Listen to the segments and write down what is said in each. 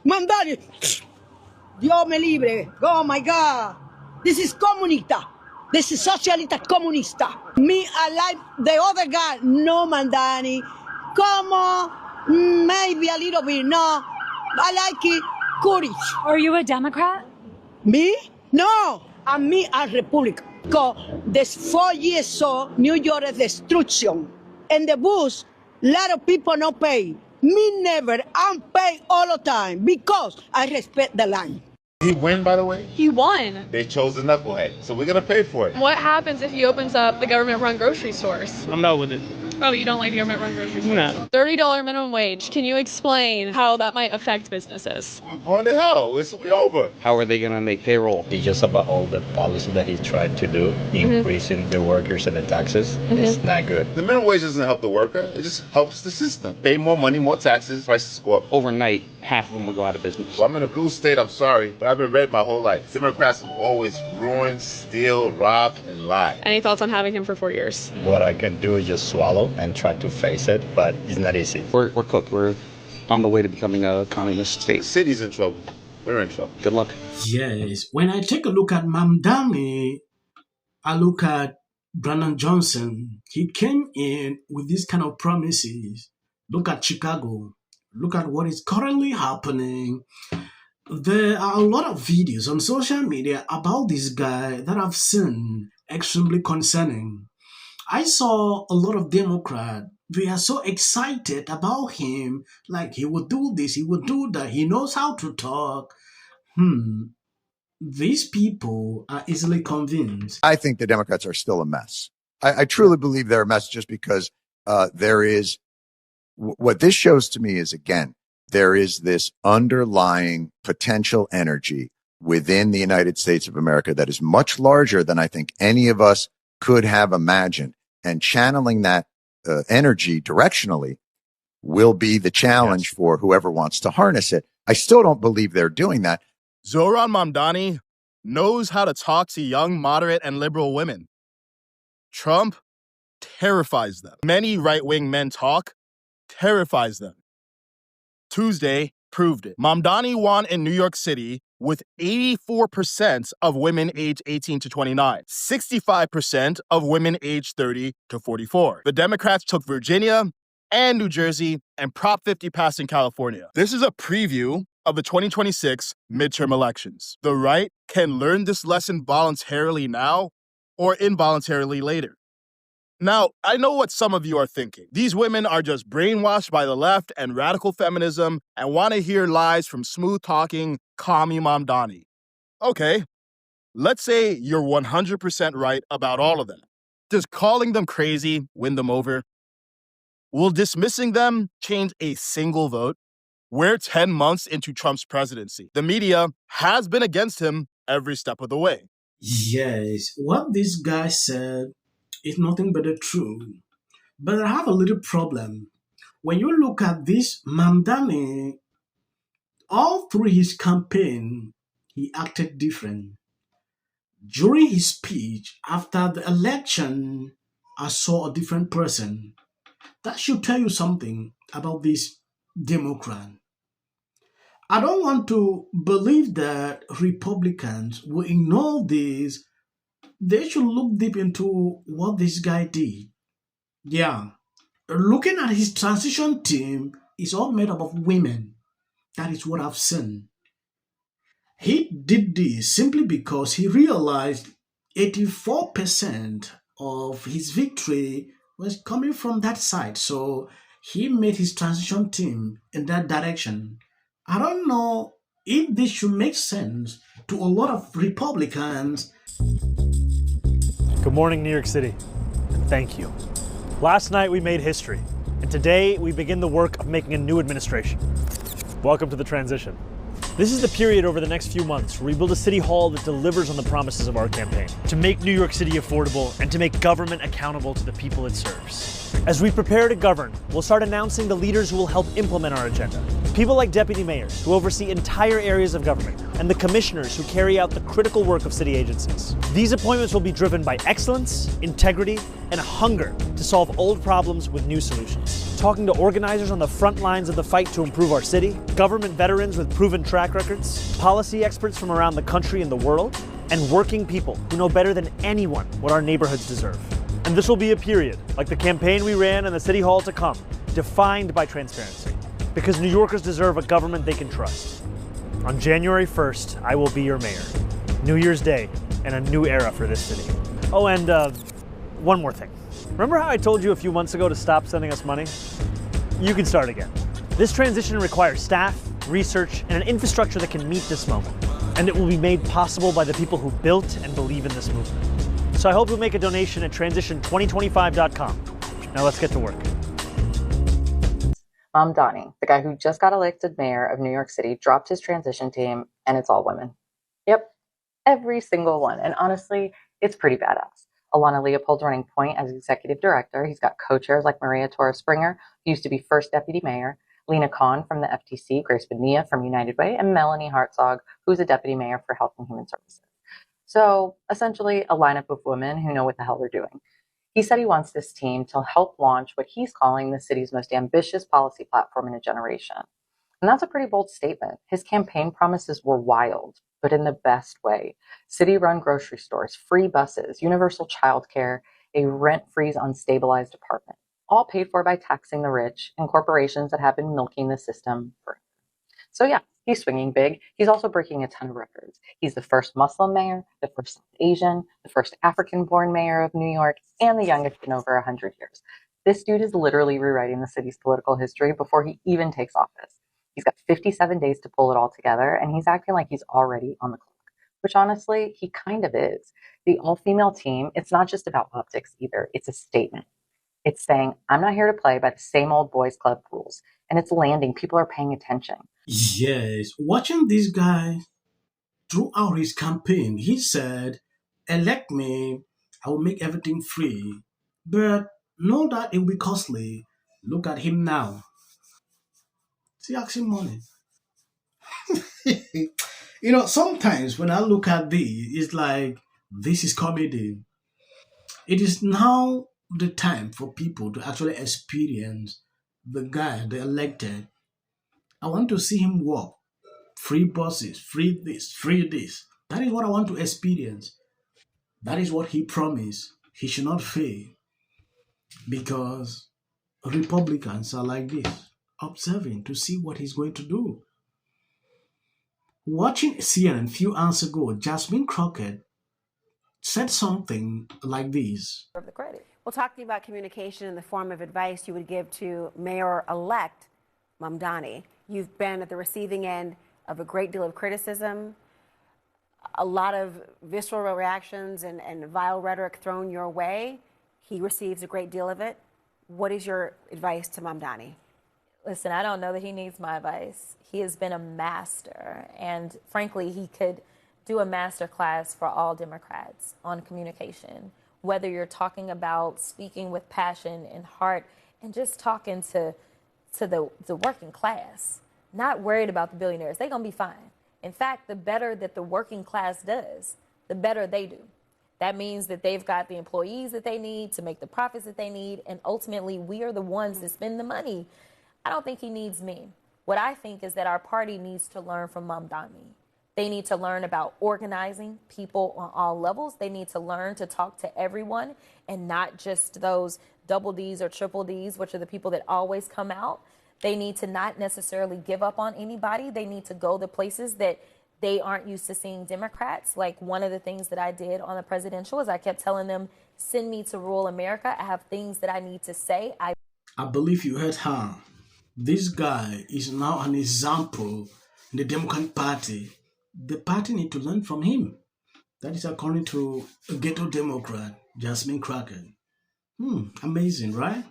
Mamdani, Dios me libre. Oh my God. This is comunista. This is socialist comunista. Me, I like the other guy. No, Mamdani. Como, maybe a little bit. No, I like it. Courage. Are you a Democrat? Me? No, I'm me a Republican. Because this 4 years so New York is destruction. And the bus, a lot of people not pay. Me never, I'm paid all the time because I respect the line. He win, by the way? He won. They chose a knucklehead, so we're gonna pay for it. What happens if he opens up the government-run grocery stores? I'm not with it. Oh, you don't like the government-run grocery stores? No. $30 minimum wage. Can you explain how that might affect businesses? We're going to hell. It's over. How are they gonna make payroll? It's just about all the policy that he tried to do, increasing the workers and the taxes. It's not good. The minimum wage doesn't help the worker. It just helps the system. Pay more money, more taxes, prices go up. Overnight, half of them will go out of business. Well, I'm in a blue state, I'm sorry, but I've been red my whole life. Democrats have always ruined, steal, rob, and lie. Any thoughts on having him for 4 years? What I can do is just swallow and try to face it, but it's not easy. We're cooked. We're on the way to becoming a communist The state. city's in trouble. We're in trouble. Good luck. Yes, when I take a look at Mamdani, I look at Brandon Johnson. He came in with these kind of promises. Look at Chicago. Look at what is currently happening. There are a lot of videos on social media about this guy that I've seen extremely concerning. I saw a lot of Democrats. They are so excited about him, like he would do this, he would do that, he knows how to talk. These people are easily convinced. I think the Democrats are still a mess. I truly believe they're a mess just because there is, what this shows to me is, again, there is this underlying potential energy within the United States of America that is much larger than I think any of us could have imagined. And channeling that energy directionally will be the challenge for whoever wants to harness it. I still don't believe they're doing that. Zohran Mamdani knows how to talk to young, moderate, and liberal women. Trump terrifies them. Many right-wing men talk, terrifies them. Tuesday proved it. Mamdani won in New York City with 84% of women aged 18 to 29, 65% of women aged 30 to 44. The Democrats took Virginia and New Jersey, and Prop 50 passed in California. This is a preview of the 2026 midterm elections. The right can learn this lesson voluntarily now or involuntarily later. Now, I know what some of you are thinking. These women are just brainwashed by the left and radical feminism and want to hear lies from smooth-talking, commie Mamdani. Okay, let's say you're 100% right about all of them. Does calling them crazy win them over? Will dismissing them change a single vote? We're 10 months into Trump's presidency. The media has been against him every step of the way. Yes, what this guy said is nothing but the truth. But I have a little problem. When you look at this Mamdani, all through his campaign, he acted different. During his speech after the election, I saw a different person. That should tell you something about this Democrat. I don't want to believe that Republicans will ignore this. They should look deep into what this guy did. Yeah, looking at his transition team, it's all made up of women. That is what I've seen. He did this simply because he realized 84% of his victory was coming from that side. So he made his transition team in that direction. I don't know if this should make sense to a lot of Republicans. Good morning, New York City, and thank you. Last night we made history, and today we begin the work of making a new administration. Welcome to the transition. This is the period over the next few months where we build a city hall that delivers on the promises of our campaign, to make New York City affordable and to make government accountable to the people it serves. As we prepare to govern, we'll start announcing the leaders who will help implement our agenda. People like deputy mayors who oversee entire areas of government, and the commissioners who carry out the critical work of city agencies. These appointments will be driven by excellence, integrity, and a hunger to solve old problems with new solutions. talking to organizers on the front lines of the fight to improve our city, government veterans with proven track records, policy experts from around the country and the world, and working people who know better than anyone what our neighborhoods deserve. And this will be a period, like the campaign we ran and the city hall to come, defined by transparency, because New Yorkers deserve a government they can trust. On January 1st, I will be your mayor. New Year's Day and a new era for this city. Oh, and one more thing. Remember how I told you a few months ago to stop sending us money? You can start again. This transition requires staff, research, and an infrastructure that can meet this moment. And it will be made possible by the people who built and believe in this movement. So I hope you'll make a donation at transition2025.com. Now let's get to work. Mamdani, the guy who just got elected mayor of New York City, dropped his transition team, and it's all women. Yep, every single one. And honestly, it's pretty badass. Alana Leopold's running point as executive director. He's got co-chairs like Maria Torres Springer, who used to be first deputy mayor, Lena Khan from the FTC, Grace Bonilla from United Way, and Melanie Hartzog, who's a deputy mayor for Health and Human Services. So essentially a lineup of women who know what the hell they're doing. He said he wants this team to help launch what he's calling the city's most ambitious policy platform in a generation. And that's a pretty bold statement. His campaign promises were wild, but in the best way. City-run grocery stores, free buses, universal childcare, a rent freeze on stabilized apartment, all paid for by taxing the rich and corporations that have been milking the system forever. So yeah, he's swinging big. He's also breaking a ton of records. He's the first Muslim mayor, the first South Asian, the first African-born mayor of New York, and the youngest in over 100 years. This dude is literally rewriting the city's political history before he even takes office. He's got 57 days to pull it all together, and he's acting like he's already on the clock, which honestly, he kind of is. The all-female team, it's not just about optics either. It's a statement. It's saying, I'm not here to play by the same old boys club rules. And it's landing. People are paying attention. Yes, watching this guy throughout his campaign, he said, elect me, I will make everything free. But know that it will be costly. Look at him now. See, asking money. Sometimes when I look at this, it's like, this is comedy. It is now the time for people to actually experience the guy they elected. I want to see him walk. Free buses, free this, free this. That is what I want to experience. That is what he promised. He should not fail because Republicans are like this, observing to see what he's going to do. Watching CNN a few hours ago, Jasmine Crockett said something like this. The credit. Well, talking about communication in the form of advice you would give to Mayor-elect Mamdani. You've been at the receiving end of a great deal of criticism, a lot of visceral reactions and vile rhetoric thrown your way. He receives a great deal of it. What is your advice to Mamdani? Listen, I don't know that he needs my advice. He has been a master, and frankly, he could do a master class for all Democrats on communication, whether you're talking about speaking with passion and heart and just talking to the working class, not worried about the billionaires. They're going to be fine. In fact, the better that the working class does, the better they do. That means that they've got the employees that they need to make the profits that they need, and ultimately we are the ones that spend the money. I don't think he needs me. What I think is that our party needs to learn from Mamdani. They need to learn about organizing people on all levels. They need to learn to talk to everyone and not just those double Ds or triple Ds, which are the people that always come out. They need to not necessarily give up on anybody. They need to go the places that they aren't used to seeing Democrats. Like one of the things that I did on the presidential is I kept telling them, send me to rural America. I have things that I need to say. I believe you heard her. This guy is now an example in the Democratic Party. The party need to learn from him. That is according to a ghetto Democrat, Jasmine Crockett. Amazing, right?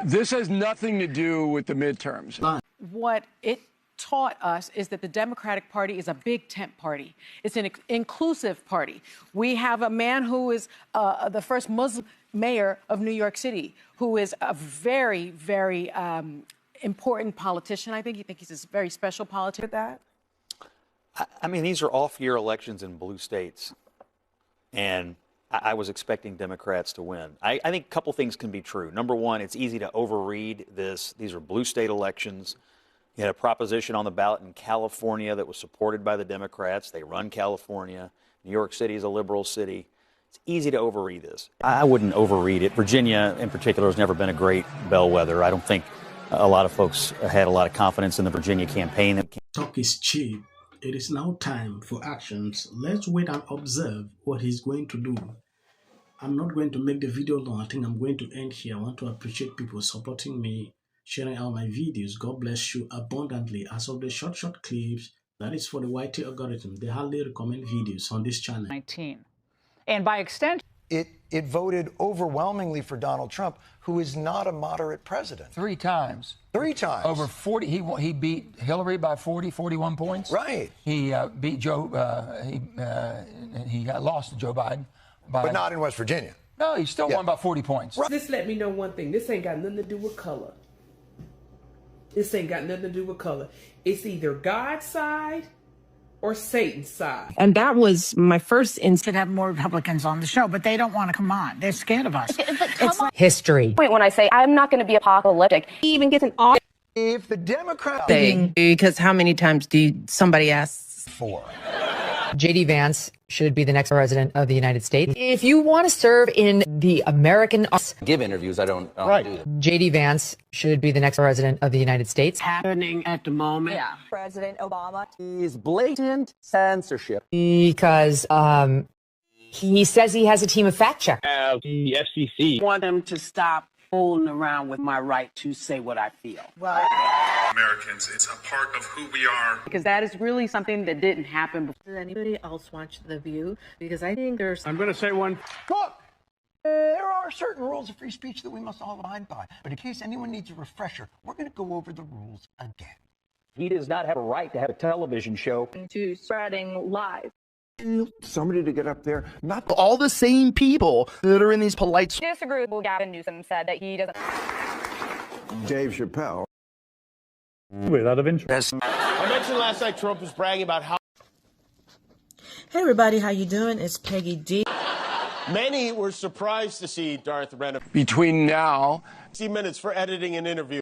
This has nothing to do with the midterms. What it taught us is that the Democratic Party is a big tent party. It's an inclusive party. We have a man who is the first Muslim mayor of New York City, who is a very, very important politician. I think he's a very special politician. That. I mean, these are off-year elections in blue states. And I was expecting Democrats to win. I think a couple things can be true. Number one, it's easy to overread this. These are blue state elections. You had a proposition on the ballot in California that was supported by the Democrats. They run California. New York City is a liberal city. It's easy to overread this. I wouldn't overread it. Virginia, in particular, has never been a great bellwether. I don't think a lot of folks had a lot of confidence in the Virginia campaign. Talk is cheap. It is now time for actions. Let's wait and observe what he's going to do. I'm not going to make the video long. I think I'm going to end here. I want to appreciate people supporting me, sharing out my videos. God bless you abundantly. As of the short clips, that is for the YT algorithm. They hardly recommend videos on this channel. 19. And by extension, it voted overwhelmingly for Donald Trump, who is not a moderate president. 3 times. 3 times. Over 40. He beat Hillary by 41 points. Right. He beat Joe. He lost to Joe Biden. But not in West Virginia. No, he still won by 40 points. Right. This let me know one thing. This ain't got nothing to do with color. This ain't got nothing to do with color. It's either God's side or Satan's side. And that was my first instinct to have more Republicans on the show, but they don't want to come on. They're scared of us. It's like history. Wait, when I say I'm not going to be apocalyptic, he even gets an off. If the Democrats... Because how many times somebody asks? 4. J.D. Vance should be the next president of the United States. If you want to serve in the American... Give interviews, I don't do that. J.D. Vance should be the next president of the United States. Happening at the moment. Yeah. President Obama. Is blatant censorship. Because he says he has a team of fact checkers. The FCC. I want them to stop fooling around with my right to say what I feel. Well, Americans, it's a part of who we are. Because that is really something that didn't happen before. Does anybody else watch The View? Because I think there's... I'm going to say one. Look, there are certain rules of free speech that we must all abide by. But in case anyone needs a refresher, we're going to go over the rules again. He does not have a right to have a television show. To spreading lies. Somebody to get up there, not all the same people that are in these polite... disagree with what Gavin Newsom said that he doesn't... Dave Chappelle. Without of interest. I mentioned last night Trump was bragging about how... Hey everybody, how you doing? It's Peggy D. Many were surprised to see Darth Renner... Between now... 60 minutes for editing an interview.